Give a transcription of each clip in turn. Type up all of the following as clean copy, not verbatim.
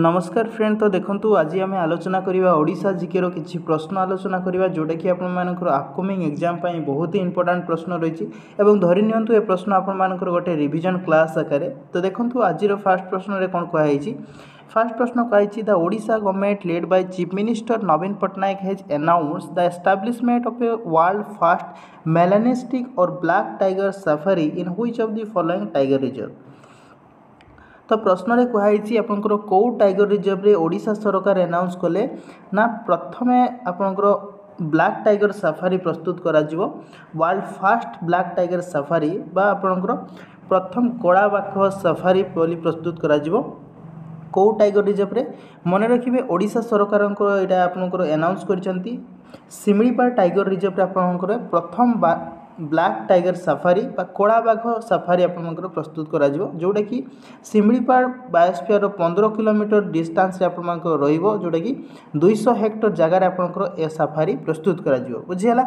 नमस्कार फ्रेंड। तो देखंतु आज आम आलोचना करवा ओडिशा जीके किसी प्रश्न आलोचना करवा जोटा कि आपर अपकमिंग एग्जाम बहुत ही इंपोर्टाट प्रश्न रही है। धरी नियंतु ए प्रश्न आपर गोटे रिविजन क्लास आकार। तो देखंतु आज फास्ट प्रश्न रे कौन कहुई। फास्ट प्रश्न कहुई the Odisha government led by chief minister Naveen Patnaik has announced the establishment of a world first melanistic or black tiger safari in which of the following tiger reserve. तो प्रश्न रे कहुई आपंकर कौ टाइगर रिजर्व रे ओडिशा सरकार अनाउंस कले ना प्रथम आपंकर ब्लैक टाइगर सफारी प्रस्तुत करा जिवो। World first black tiger safari बा आपंकर प्रथम कड़ा बाघ सफारी बोली प्रस्तुत करा जिवो। कौ टाइगर रिजर्व रे मन रखिए ओडिशा सरकार यहाँ आपंकर अनाउंस करछंती सिमिलीपाल टाइगर रिजर्व रे आपंकर प्रथम ब्लैक टाइगर सफारी बा कड़ा बाघ सफारी आपंकर प्रस्तुत करा जिवो। जोटा कि सिमिलीपाल बायोस्फीयर 15 किलोमीटर डिस्टेंस रे आपंकर रहिबो जोटा कि 200 हेक्टर जगार आपंकर ए सफारी प्रस्तुत करा जिवो। बुझिला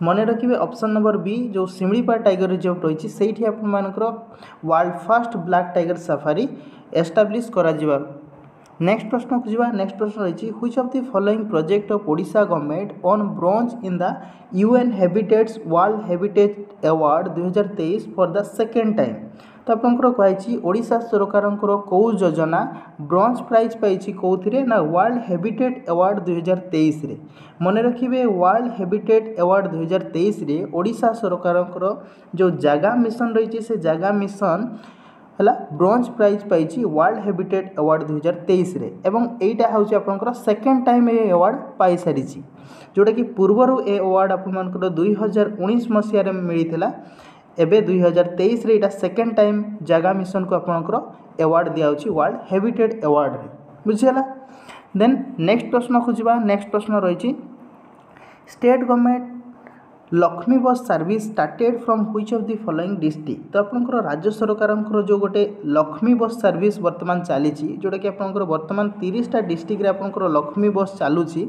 मन रखिए ऑप्शन नंबर बी जो सिमिलीपाल टाइगर रिजर्व रही से आपर world first black tiger safari establish करा जिवो। नेक्स्ट प्रश्न को जावा। नेक्स्ट प्रश्न रही which of the following project of Odisha government won bronze in the UN Habitat's world habitat award 2023 for the second time. तो आपंकर कहुई ओडिशा सरकार कौ योजना ब्रोंज प्राइज पाई कौन ना वर्ल्ड हैबिटेट अवार्ड 2023 रे। मन रखिए वर्ल्ड हैबिटेट अवार्ड 2023 रे ओडिशा सरकार जो जगह मिशन रही से जगह मिशन है ब्रोंज प्राइज पाई वर्ल्ड हैबिटेट अवार्ड 2023 रे। एवं एटा हूँ आपंकर सेकेंड टाइम ये अवार्ड पाई सारी जोटा कि पूर्वर ए अवार्ड आपर 2019 मसीह मिलता। एबे 2023 रे इटा सेकेंड टाइम जगह मिशन को आपंकर अवार्ड दिया वर्ल्ड हैबिटेट अवार्ड रे। बुझीगला। देन नेक्स्ट प्रश्न को जावा। नेक्स्ट प्रश्न रही state government Lakshmi bus service started from which of the following district. तो आपंकर राज्य सरकार जो गोटे लक्ष्मी बस सर्विस वर्तमान चली जोटा कि आपंकर वर्तमान 30टा डिस्ट्रिक्ट रे आपंकर लक्ष्मी बस चलुची।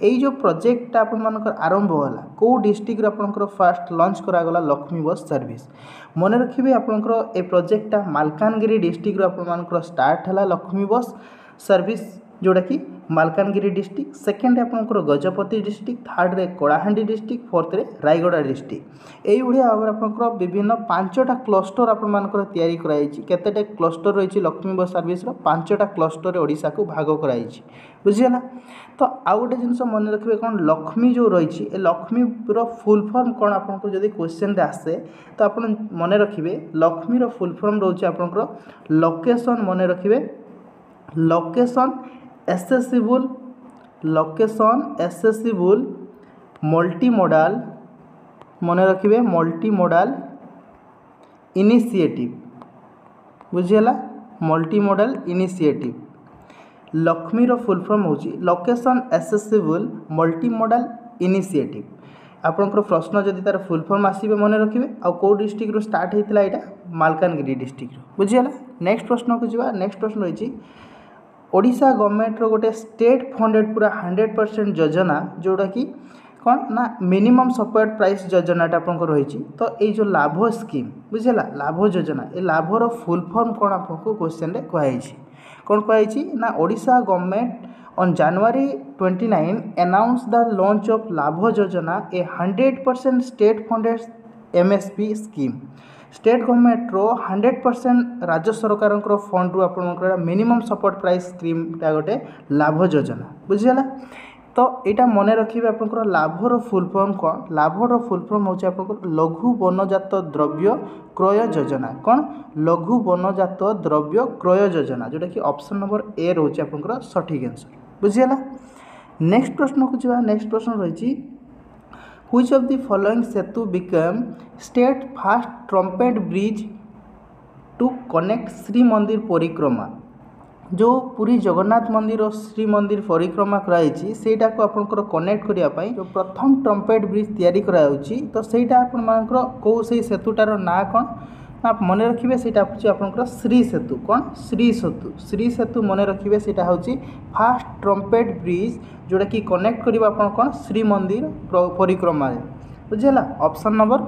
यही जो प्रोजेक्ट आपंकर आरंभ होला कौ डिस्ट्रिक्ट आपंकर fast launch करागला Lakshmi bus service. मन रखिए आपंकर ए प्रोजेक्टा मालकानगिरी डिस्ट्रिक्ट आपंकर स्टार्ट है लक्ष्मी बस सर्विस जोटा कि मालकानगिरी डिस्ट्रिक्ट। सेकेंड आपंकर गजपति डिस्ट्रिक्ट, थर्ड रे कलाहांडी डिस्ट्रिक्ट, फोर्थ रे रायगड़ा डिस्ट्रिक्ट। यही भाई आपंकर विभिन्न 5टा क्लस्टर आपर तैयारी कराई। केतेटा क्लस्टर रही Lakshmi bus service 5टा cluster Odisha को भाग कराई। बुझीगला। तो आउ गोटे जिनस मन रखिए कौन लक्ष्मी जो रही लक्ष्मी फुल फॉर्म कौन आपको जब क्वेश्चन आसे तो आप मन रखिए लक्ष्मी फुल फॉर्म रोचे आपंकर लोकेशन। मन रखिए लोकेशन एसेसिबल मल्टीमोडाल। मन रखिए मल्टीमोडाल इनिशिएटिव। बुझीगला। मल्टीमोडाल इनिशिएटिव लक्ष्मीर फुल फॉर्म हो लोकेशन एसेसिबल मल्टीमोडाल इनिशिएटिव। आपंकर प्रश्न जदि तार फुल फॉर्म आसवे मन रखिए आउ कौ डिस्ट्रिक्ट रो स्टार्ट होता यहाँ मालकानगिरी डिस्ट्रिक्ट। बुझीगला। नेक्स्ट प्रश्न को जावा। नेक्स्ट प्रश्न रही ओडिशा गवर्नमेंट रो गोटे स्टेट फंडेड पूरा 100% योजना जोटा कि कौन ना मिनिमम सपोर्ट प्राइस योजनाटा आपको रही। तो ये जो लाभ स्कीम बुझेगा लाभ योजना ये लाभर फुल फॉर्म कौन आपको क्वेश्चन रे कहुई कौन कहुई ना Odisha government on January 29 announced the launch of Labh योजना a 100% state funded MSP scheme. State government रो 100% राज्य सरकार फंड रू आप मिनिमम सपोर्ट प्राइस स्कीम गोटे लाभ योजना। बुझीगला। तो यहाँ मन रखिए आपंकर लाभर फुल फॉर्म कौन लाभर फुल फॉर्म हो लघु वनजात द्रव्य क्रय योजना। कौन लघु वनजात द्रव्य क्रय योजना जोटा कि ऑप्शन नंबर ए रोचे आपंकर सठिक आंसर। बुझीगला। नेक्स्ट प्रश्न को जावा। नेक्स्ट प्रश्न रही which of the following set to become state first trumpet bridge to connect Shri Mandir Parikrama. जो पूरी जगन्नाथ मंदिर और श्री मंदिर परिक्रमा कराई सेटा को आपंकर कनेक्ट करने जो प्रथम ट्रम्पेट ब्रिज तैयारी कराउची। तो सेटा आपंकर कौ से सेतुटार ना कौन ना मन रखिए सेटा आपंकर श्री सेतु। कौन श्री सेतु मन रखिए सेटा हूँ फास्ट ट्रम्पेट ब्रिज जोटा कि कनेक्ट करिबा आपन कौन श्री मंदिर परिक्रमा। बुझेगा। ऑप्शन नंबर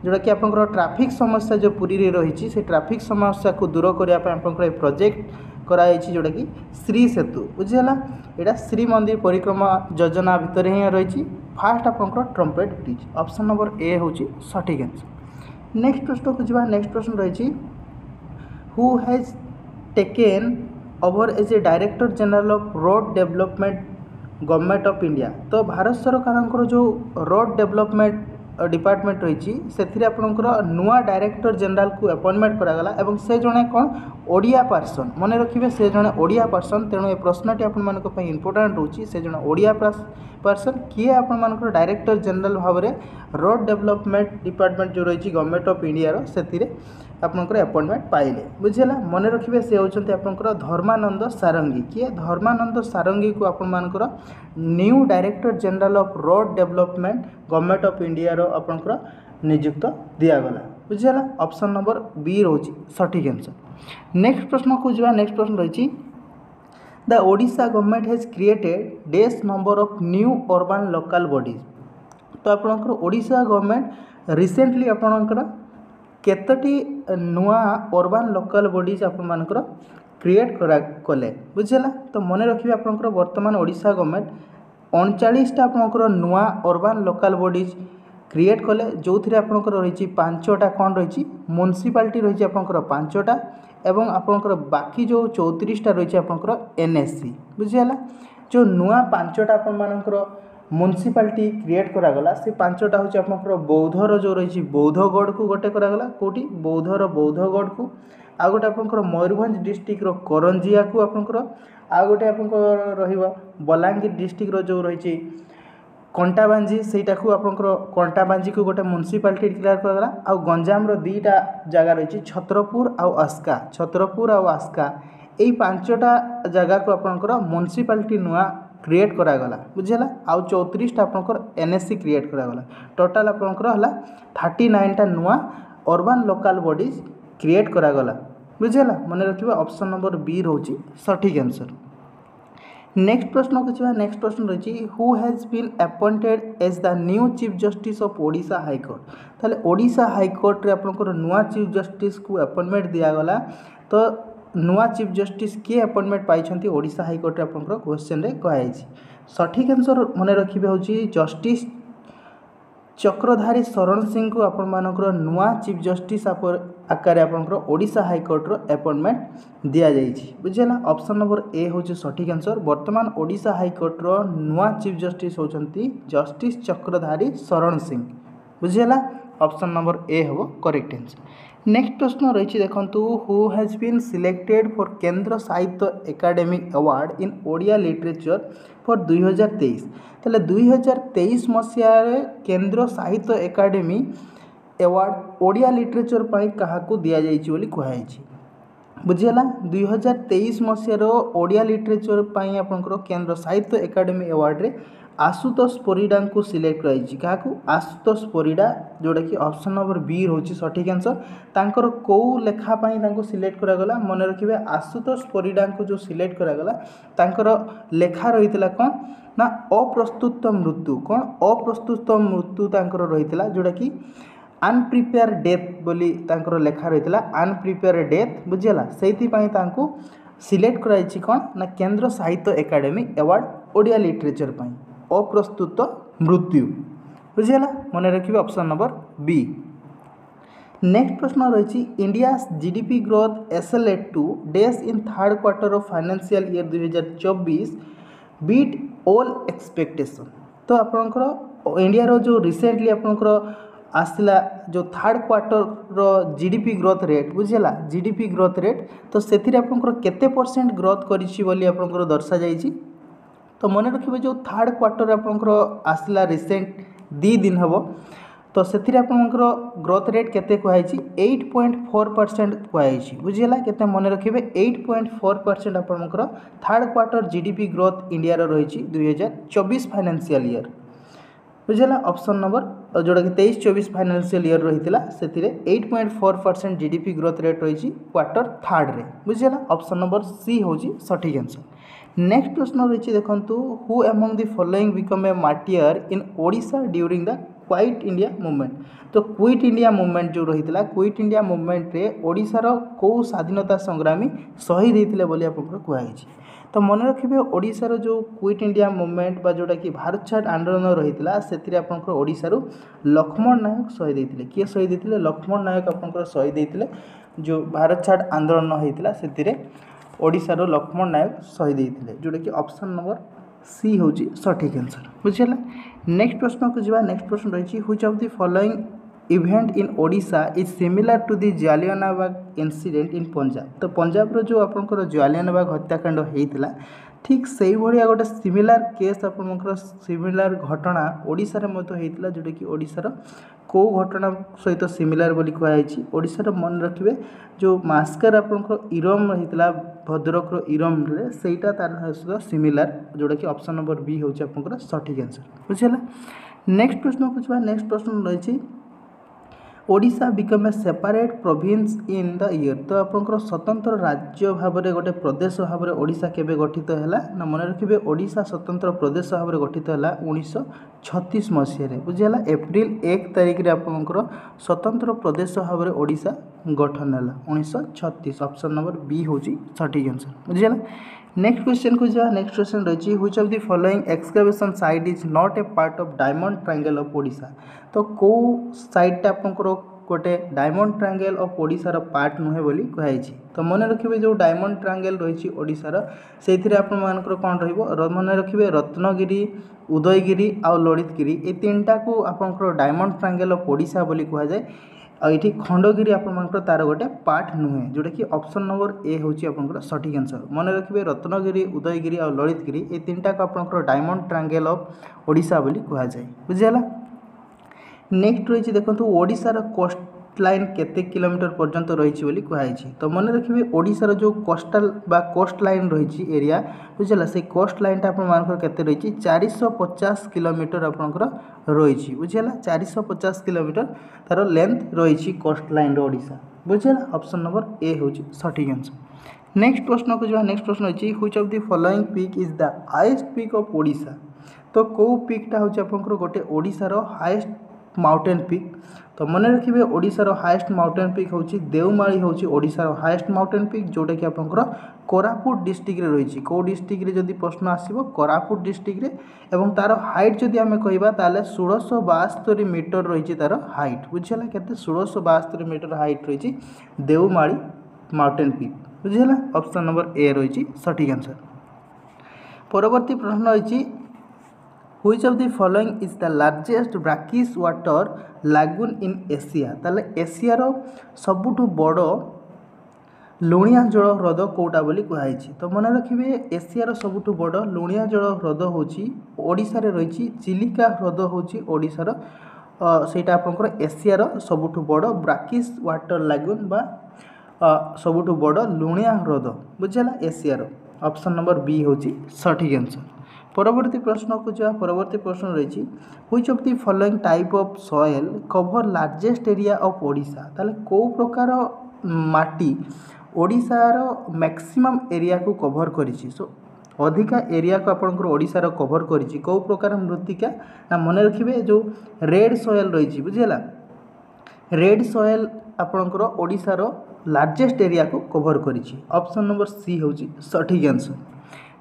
जोटा कि आपंकर ट्रैफिक समस्या जो पुरी रे रही से ट्रैफिक समस्या को दूर करने प्रोजेक्ट कराई जोटा कि श्री सेतु बुझीगला यहाँ श्री मंदिर परिक्रमा योजना भितर ही रही फास्ट आपंकर trumpet bridge option number A हूँ सठिक आंसर। नेक्स्ट प्रश्न को जी नेक्स्ट प्रश्न रही who has taken over as a director general of road development government of India. तो भारत सरकार जो रोड डेवलपमेंट डिपार्टमेंट रही से आपंकर नुआ डायरेक्टर जनरल को अपॉइंटमेंट करागला एवं से जड़े कौन ओडिया पर्सन मन रखिए से जड़े ओडिया पर्सन तेणु ये प्रश्नटी आप इंपोर्टाट रोचे से जड़े ओडिया पर्सन किए आप डायरेक्टर जनरल भाव में रोड डेवलपमेंट डिपार्टमेंट जो रही गवर्नमेंट ऑफ इंडिया से आपंकर अपॉइंटमेंट पाइले बुझेगा मन रखिए से होती आपंकर धर्मानंद सारंगी किए धर्मानंद सारंगी को आपंकर new director general of road development government of India आपंकर नियुक्त दिगला बुझेगा ऑप्शन नंबर बी रोचे सठिक आंसर। नेक्स्ट प्रश्न को जा नेक्स्ट प्रश्न रही the Odisha government has created this number of new urban local bodies. तो आपंकर ओडिशा गवर्नमेंट रिसेंटली आपंकर केतोटी नुआ अर्बन लोकल बॉडीज आपर क्रिएट कले बुझेगा। तो मन रखिए आपंकर वर्तमान ओडिशा गवर्नमेंट 39टा आपंकर नुआ अर्बन लोकल बॉडीज क्रिएट कले जो थी आपंकर रही 5टा कौन रही म्युनिसिपालिटी रही आपंकर 5टा एवं आपंकर बाकी जो 34टा रही आपंकर एनएससी बुझेगा। जो नुआ 5टा आपर म्युनिसिपालिटी क्रिएट करागला से 5टा हूँ आपंकर बौद्धर जो रही बौद्धगढ़ को गोटे करागला कौटी बौद्धर बौद्धगढ़ को आ गोटे आपंकर मयूरभंज डिस्ट्रिक्टर करंजिया को आपंकर आ गोटे आपंकर रहिबा बलांगीर डिस्ट्रिक्टर जो रही कंटाबांजी सेटा को आपंकर कंटाबांजी को गोटे म्युनिसिपालिटी डिक्लेयर करागला आ गंजाम रो 2टा जगह रही छत्रपुर आउ आस्का छत्रपुर आउ आस्का यही 5टा जगह को आपंकर म्युनिसिपालिटी नुआ क्रिएट करागला बुझेगा। आउ 34टा आपंकर एनएससी क्रिएट करागला टोटाल आपंकर है 39टा नुआ अर्बन लोकल बॉडीज क्रिएट करागला बुझेगा। मन रखिए ऑप्शन नंबर बी रोचे सठिक आंसर। नेक्स्ट प्रश्न को जी नेक्स्ट प्रश्न रही who has been appointed as the new chief justice of Odisha high court. ताले ओडिशा हाईकोर्ट रे आपंकर नुआ चीफ जस्टिस को अपॉइंटमेंट दियागला। तो नुआ चीफ जस्टिस किए अपॉइंटमेंट पाई ओडिशा हाईकोर्ट आपंकर क्वेश्चन रे कहुई सठिक आंसर मन रखिए हूँ जस्टिस चक्रधारी शरण सिंह को आपर नुआ चीफ जस्टिस आकार आपंकर ओडिशा हाईकोर्ट अपॉइंटमेंट दि जाइए बुझेगा। ऑप्शन नंबर ए हूँ सठिक आंसर। वर्तमान ओडिशा हाईकोर्ट नुआ चीफ जस्टिस होती जस्टिस चक्रधारी शरण सिंह बुझेगा। ऑप्शन नंबर ए हम करेक्ट आंसर। नेक्स्ट प्रश्न रही देखूँ who has been selected for Kendra Sahitya Akademi award in Odia literature for 2023। ताले 2023 मसीह केंद्र साहित्य एकाडेमी अवार्ड ओडिया लिटरेचर पर क्या दि जाइए कहुई बुझेगा। 2023 मसीह ओडिया लिटरेचर पर आपंकर केंद्र साहित्य एकाडेमी अवार्ड रे आशुतोष परिडा को सिलेक्ट कराई क्या आशुतोष परिडा जोटा कि ऑप्शन नंबर बी रोचे सठिक आंसर। तांकर कौ लेखापाई सिलेक्ट करागला मन रखिए आशुतोष परिडा को जो सिलेक्ट करागला तांकर लेखा रही कौन ना अप्रस्तुत मृत्यु कौन अप्रस्तुत मृत्यु तांकर रही जोटा कि अनप्रिपेयर डेथ बोली तांकर लेखा रही अनप्रिपेयर डेथ बुझेगा से सिलेक्ट कराई कौन ना केंद्र साहित्य एकाडेमी अवार्ड ओडिया लिटरेचर पर अप्रस्तुत मृत्यु बुझेगा। मन रखिए ऑप्शन नंबर बी। नेक्स्ट प्रश्न रही India GDP growth accelerate to days in third quarter of financial year 2024 beat all expectation. तो आपंकर इंडिया रो जो रिसेंटली आपंकर आसला जो थर्ड क्वार्टर रो जीडीपी ग्रोथ रेट बुझेगा जीडीपी ग्रोथ रेट तो से आपंकर केते परसेंट ग्रोथ करी आपंकर दर्शा जाइए। तो मन रखिए जो थर्ड क्वार्टर आपंकर आसला रिसेंट 2 दिन हम तो से आपंकर ग्रोथ रेट केते कहुई 8.4% कहुई बुझेगा केते मन रखिए 8.4% आपंकर third quarter GDP growth India रही 2024 फाइनेंशियल ईयर बुझेगा। ऑप्शन नंबर जोटा कि 23-24 फाइनेंशियल ईयर रही से 8.4% जीडीपी ग्रोथ रेट रही क्वार्टर थर्ड रे बुझेगा। ऑप्शन नंबर सी हूँ सठिक आंसर। नेक्स्ट प्रश्न रही देखूँ who among the following become a martyr in Odisha during the quit India movement. तो क्विट इंडिया मूवमेंट जो रही है क्विट इंडिया मूवमेंट रे ओडिशार कौ स्वाधीनता संग्रामी शहीद होते बोली आपको कहुई। तो मन रखिए ओडिशार जो क्विट इंडिया मूवमेंट बा जोटा कि भारत छाड़ आंदोलन रही है से आपंकर ओडिशारू लक्ष्मण नायक शहीद होते। किए शहीद होते? लक्ष्मण नायक आपंकर शहीद होते जो भारत छाड़ आंदोलन होता से ओडिशार लक्ष्मण नायक शहीद होते जोटा कि ऑप्शन नंबर सी हूँ सठिक आंसर। बुझीगला। नेक्स्ट प्रश्न को जी। नेक्स्ट प्रश्न रही which of the following event in Odisha is similar to the Jallianwala incident in Punjab. तो पंजाब जो आपंकर जालियानवाला हत्याकांड होता ठीक से भाया गोटे सिमिलर केस आपंकर सिमिलर घटना ओडिशा रे मध्य होता जोटा कि ओडिशार कौ घटना सहित सिमिलर बोली कहुई। ओडिशार मन रखिए जो मास्कर आपंकर इरम होता भद्रक इरम रे सेटा तार सहित सिमिलर जोटा कि ऑप्शन नंबर बी हूँ आपंकर सठिक आंसर। बुझीगला। नेक्स्ट प्रश्न को जी। नेक्स्ट प्रश्न रही Odisha become a separate province in the year. तो आपंकर स्वतंत्र राज्य भाव में गोटे प्रदेश भाव में ओडिशा केबे गठित है ना मन रखिए ओडिशा स्वतंत्र प्रदेश भाव में गठित है 1936 मसीह। बुझीगला। एप्रिल 1 तारिख रे आपंकर स्वतंत्र प्रदेश भाव में ओडिशा गठन है 1936। ऑप्शन नंबर बी हूँ सठिक आंसर। बुझीगला। नेक्स्ट क्वेश्चन को जा। नेक्स्ट क्वेश्चन रही which of the following excavation site is not a part of diamond triangle of Odisha. तो कौ साइटा आपंकर गोटे डायमंड ट्रायंगल ऑफ ओडिशार पार्ट नुहे बोली कहुई। तो मन रखिए जो डायमंड ट्रायंगल रही ओडिशार से आपर कौन रन रखिए रत्नगिरी उदयगिरी आउ ललितगिरी ये तीनटा को आपंकर डायमंड ट्रायंगल ऑफ ओडिशा बोली कहुए। ये खंडगिरी आपर तार गोटे पार्ट नुहे जोटा कि ऑप्शन नंबर ए हूँ आपंकर सठिक आंसर। मन रखिए रत्नगिरी उदयगिरी और ललितगिरी ये तीनटा को आपंकर डायमंड ट्रायंगल ऑफ ओडिशा बोली कहुए। बुझीगला। नेक्स्ट रही देखो ओडिशार कोस्ट लाइन केते किलोमीटर पर्यंत रही बोली कहुई। तो मन रखिए ओडिशार जो कोस्टाल बा कोस्ट लाइन रही एरिया बुझीगला से कोस्ट लाइन आपके रही 450 किलोमीटर आपंकर रही। बुझीगला। 450 किलोमीटर तार लेंथ रही कोस्ट लाइन ओडिशा। बुझीगला। ऑप्शन नंबर ए हूँ सठिक आंसर। नेक्स्ट प्रश्न को जो। नेक्स्ट प्रश्न रही which of the following peak is the highest peak of Odisha. तो कौ पीकटा हूँ आपंकर गोटे ओडिशार हाईएस्ट माउंटेन पीक। तो मन रखिए ओडिशार हाईएस्ट माउंटेन पीक हूँ देवमाली हूँ ओडिशार हाईएस्ट माउंटेन पीक जोटा कि आपंकर कोरापुट डिस्ट्रिक्ट रे रही। कौ डिस्ट्रिक्ट रे जदि प्रश्न आसो कोरापुट डिस्ट्रिक्ट रे एवं तार हाइट जदि आम कहवा ताले 1672 मीटर रही तार हाइट। बुझीगला। केते 1672 मीटर हाइट रही देवमाली माउंटेन पीक। बुझीगला। ऑप्शन नंबर ए रही सठिक आंसर। परवर्ती प्रश्न रही which of the following is the largest brackish water lagoon in Asia. ताले एशियार सबुठ बड़ लुणिया जल ह्रद कौटा बोली कहुई। तो मन रखिए एशियार सबुठ बड़ लुणिया जल ह्रद हूँ ओडिशा रे रही चिलिका ह्रद हूँ ओडिशार सेटा आपंकर एशियार सबुठ बड़ ब्राकिश वाटर लागून बा सबुठ बड़ लुणिया ह्रद। बुझीगला। एशियार ऑप्शन नंबर बी हूँ सठिक आंसर। परवर्ती प्रश्न को जा। परवर्ती प्रश्न रही which of the following type of soil cover largest area of Odisha. ताले कौ प्रकार माटी ओडिशार मैक्सिमम एरिया को कवर करिछि। सो अधिका एरिया को आपंकर ओडिशार कवर करिछि कौ प्रकार मृत्तिका ना मन रखिए जो रेड सॉइल रही। बुझीगला। रेड सॉइल आपंकर ओडिशार लार्जेस्ट एरिया को कवर करिछि। ऑप्शन नंबर सी हूँ सठिक आंसर।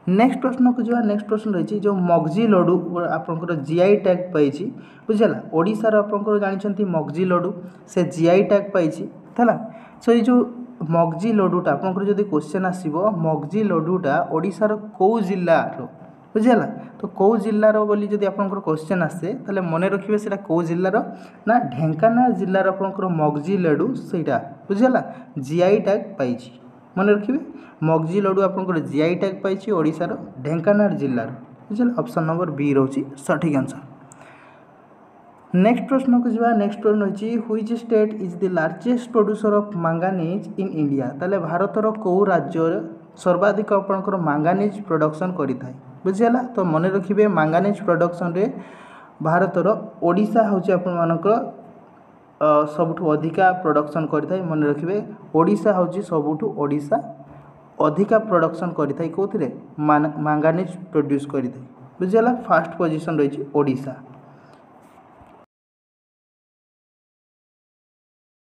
नेक्स्ट प्रश्न को जो। नेक्स्ट प्रश्न रही जो मगजी लड्डू आपंकर जीआई टैग पाई। बुझीगला। ओडिशार आपंकर जानते मगजी लड्डू से जीआई टैग पाई है। सो ये जो मगजी लड्डूटा आपंकर जब क्वेश्चन आसो मगजी लड्डूटा ओडिशार कौ जिल्लार। बुझीगला। तो कौ जिल्लार बोली जब आपंकर क्वेश्चन आसे ताले मन रखिए से कौ जिल्लार ना ढेंकानाल जिल्लार आपंकर मगजी लड्डू सेटा। बुझीगला। जीआई टैग पाई। मन रखिए मगजी लड्डू आपंकर जीआई टैग पाई ओडिशार ढेंकानाल जिल्लार। बुझीगला। ऑप्शन नंबर बी रही सठिक आंसर। नेक्स्ट प्रश्न को जा। नेक्स्ट प्रश्न रही which state is the largest producer of manganese in India. ताले भारतर कौ राज्य सर्वाधिक आपंकर मैंगानीज प्रोडक्शन करिथाय। बुझीगला। तो मन रखिए मैंगानीज प्रोडक्शन रे भारतर ओडिशा हूँ आपंकर सबुठु अधिका प्रोडक्शन करिथाय। मन रखिए ओडिशा हूँ सबुठु ओडिशा अधिका प्रोडक्शन करिथाय कौथिरे मैंगानीज प्रोड्यूस करिथाय। बुझीगला। फर्स्ट पोजीशन रही ओडिशा।